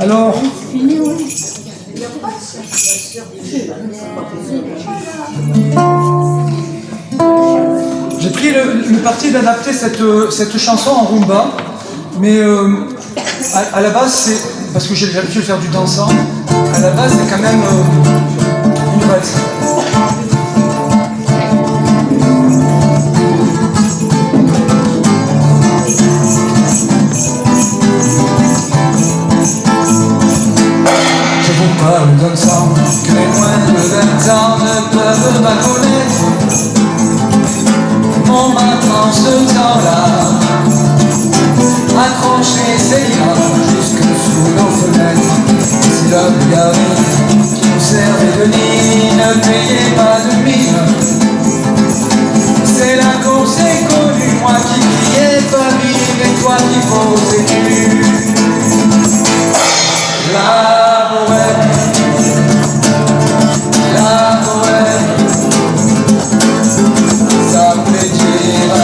Alors, j'ai pris le parti d'adapter cette chanson en rumba, mais à la base, c'est parce que j'ai l'habitude de faire du dansant, à la base, c'est quand même une valse. Parle d'un sang que les moins de 20 ans ne peuvent pas connaître. On m'apprend ce temps-là, accrocher ses liens jusque sous nos fenêtres. Si l'homme garé qui nous servait de nid ne payait pas de mine, c'est là qu'on s'est connu, moi qui criais pas vive et toi qui posais nu. La bohème, la bohème, ça fait dire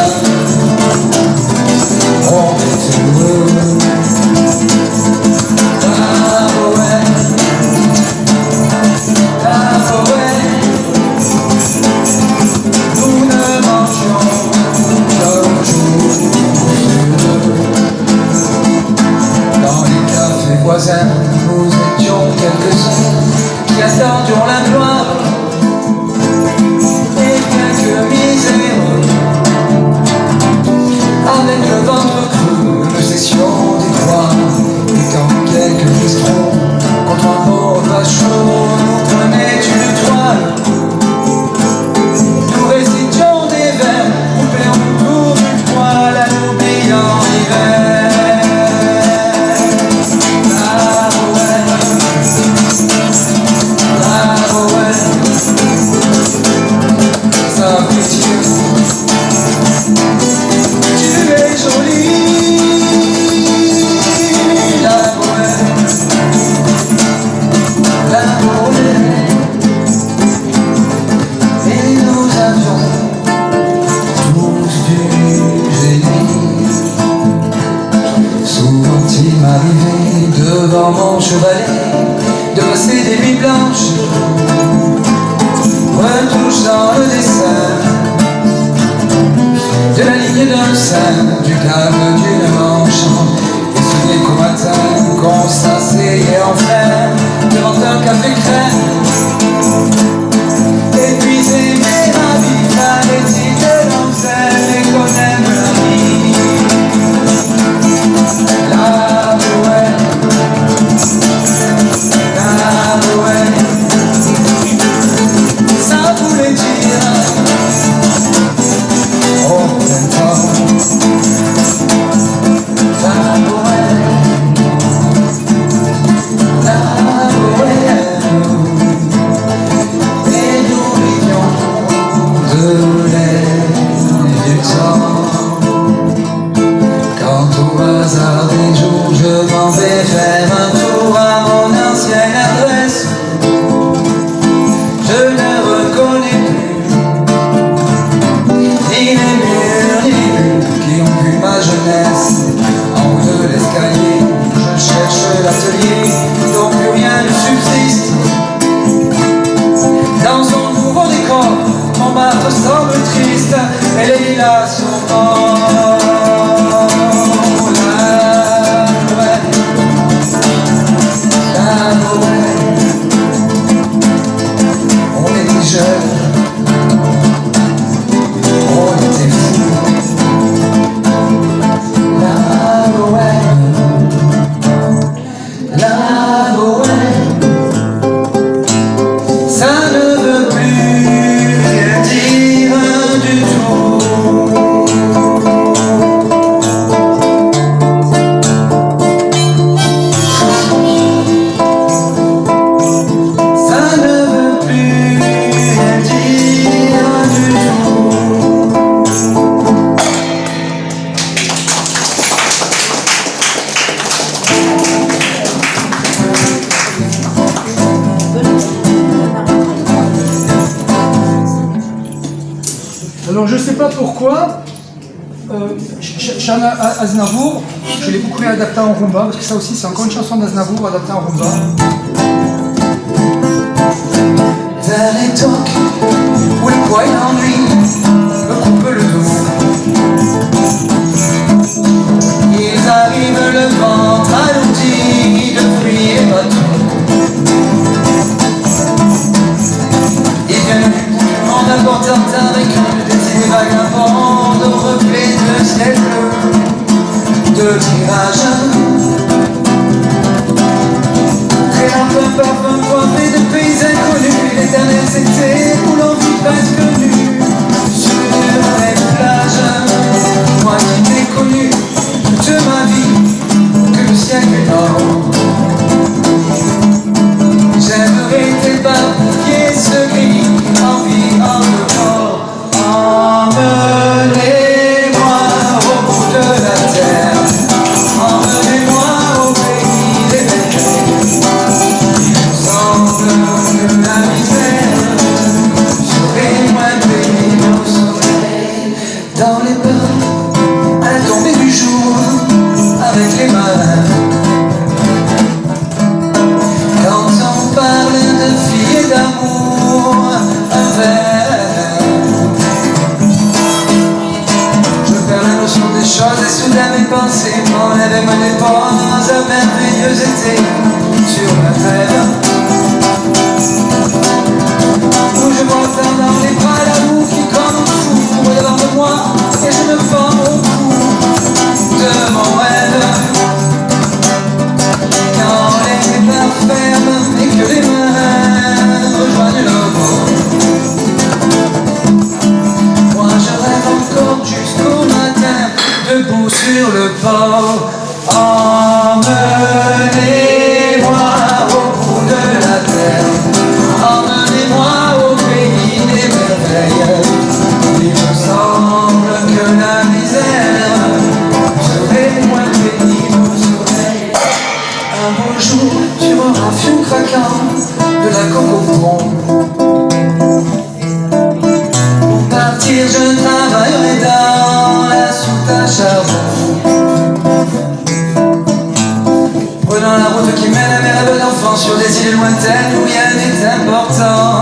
on est heureux. La bohème, nous ne mangions qu'un jour dans les cafés voisins. Nous étions quelques-uns qui attendions la gloire et quelques miséreux. Avec le ventre creux, nous cessions d'y croire. Et quand quelques bistrons, contre un mot pas chaud, nous prenaient une toile, nous récitions des vers, coupés en tour du poil à l'oubliant l'hiver. Devant mon chevalet, de passer des nuits blanches, retouche dans le dessin de la ligne d'un sein, du calme d'une manche. Et ce n'est qu'au matin qu'on s'asseyait enfin devant un café crème. Épuisé mais ravi, fallait-il de l'enseigne et qu'on aime la vie. La bohème, la bohème, ça voulait dire au printemps. La bohème, la bohème, et nous vivions de l'air du temps. Quand au hasard des jours je m'en vais faire un tour à mon ancienne adresse, je ne reconnais plus ni les murs ni les murs qui ont vu ma jeunesse. En haut de l'escalier, je cherche l'atelier dont plus rien ne subsiste. Dans son nouveau décor, mon marteau semble triste et les lilas sont morts. On était jeunes, on était fous. La bohème, la bohème, ça ne veut plus rien dire du tout. Alors je sais pas pourquoi, Chana Aznavour, je l'ai beaucoup réadapté en rumba, parce que ça aussi c'est encore une chanson d'Aznavour adaptée en rumba. Vers l'époque où le poids et l'ennui me coupent le dos, ils arrivent le ventre alourdi de fruits et bâtons. Ils viennent du bout du monde apportant avec eux des vagabonds au reflet de ciel bleu, de mirages. Créant un parfum coiffé de pays inconnus, l'éternel c'était où l'envie presque nue sur une vraie plage. Moi qui n'ai connu de ma vie que le siècle d'or, j'aimerais t'éparpiller ce gris en vie, en dehors. Emmenez-moi au bout de la terre, emmenez-moi au pays des merveilles. Que la misère serait moins paisible au soleil, dans les bains, à la tombée du jour, avec les marins. Quand on parle de filles et d'amour, un verre, je perds la notion des choses et soudain mes pensées m'enlèvent et me déposent un merveilleux été sur la terre. Où je m'entends dans les bras l'amour qui comme un fou court devant de moi et je me forme au cou de mon rêve. Quand les barres ferment et que les mains rejoignent le beau, moi je rêve encore jusqu'au matin, debout sur le port. Emmenez-moi au bout de la terre, emmenez-moi au pays des merveilles. Il me semble que la misère serait moins pénible au soleil. Un beau jour sur un rafiot craquant de la coco. Pour partir je travaillerai dans la soute à charbon, prenant la route qui mène à mes rêves d'enfant sur des îles lointaines où rien n'est important.